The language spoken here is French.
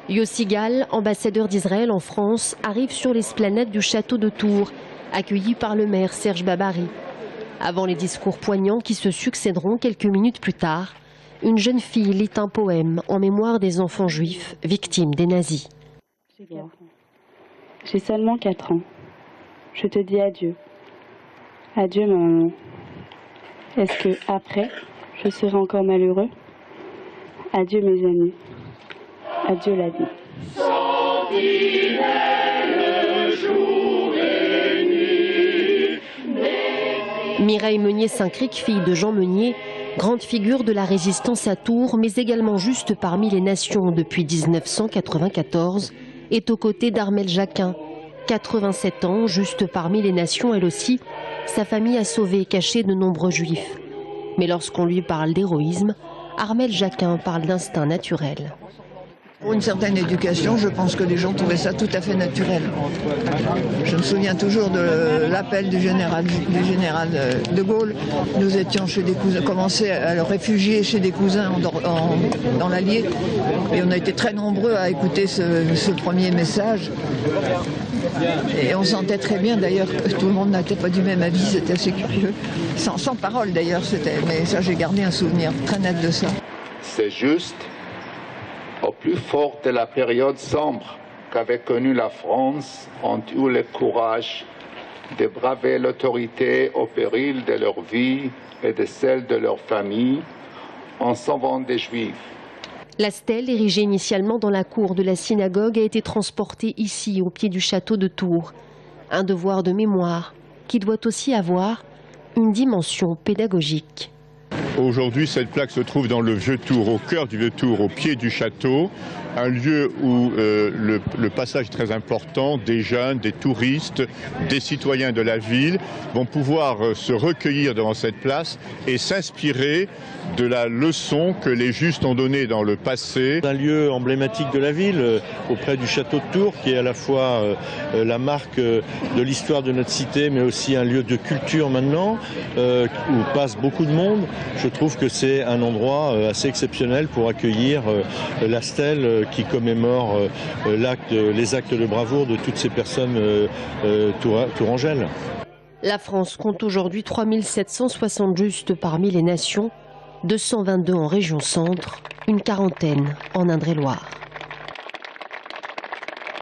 Yossi Gal, ambassadeur d'Israël en France, arrive sur l'esplanade du château de Tours, accueilli par le maire Serge Babary. Avant les discours poignants qui se succéderont quelques minutes plus tard, une jeune fille lit un poème en mémoire des enfants juifs victimes des nazis. J'ai seulement 4 ans. Je te dis adieu. Adieu ma maman. Est-ce que après, je serai encore malheureux? Adieu mes amis. Adieu la vie. Mireille Meunier-Saint-Cric, fille de Jean Meunier, grande figure de la résistance à Tours, mais également juste parmi les nations depuis 1994, est aux côtés d'Armelle Jacquin. 87 ans, juste parmi les nations elle aussi, sa famille a sauvé et caché de nombreux juifs. Mais lorsqu'on lui parle d'héroïsme, Armelle Jacquin parle d'instinct naturel. Pour une certaine éducation, je pense que les gens trouvaient ça tout à fait naturel. Je me souviens toujours de l'appel du général de Gaulle. Nous étions chez des cousins, commençait à le réfugier chez des cousins dans l'Allier. Et on a été très nombreux à écouter ce premier message. Et on sentait très bien d'ailleurs que tout le monde n'était pas du même avis, c'était assez curieux. Sans parole d'ailleurs, mais ça j'ai gardé un souvenir très net de ça. C'est juste au plus fort de la période sombre qu'avait connue la France, ont eu le courage de braver l'autorité au péril de leur vie et de celle de leur famille en sauvant des Juifs. La stèle, érigée initialement dans la cour de la synagogue, a été transportée ici, au pied du château de Tours. Un devoir de mémoire qui doit aussi avoir une dimension pédagogique. Aujourd'hui, cette plaque se trouve dans le Vieux-Tours, au cœur du Vieux-Tours, au pied du château, un lieu où le passage est très important, des jeunes, des touristes, des citoyens de la ville vont pouvoir se recueillir devant cette place et s'inspirer de la leçon que les justes ont donnée dans le passé. Un lieu emblématique de la ville, auprès du château de Tours, qui est à la fois la marque de l'histoire de notre cité, mais aussi un lieu de culture maintenant, où passe beaucoup de monde. Je trouve que c'est un endroit assez exceptionnel pour accueillir la stèle qui commémore les actes de bravoure de toutes ces personnes tourangelles. La France compte aujourd'hui 3760 justes parmi les nations, 222 en région centre, une quarantaine en Indre-et-Loire.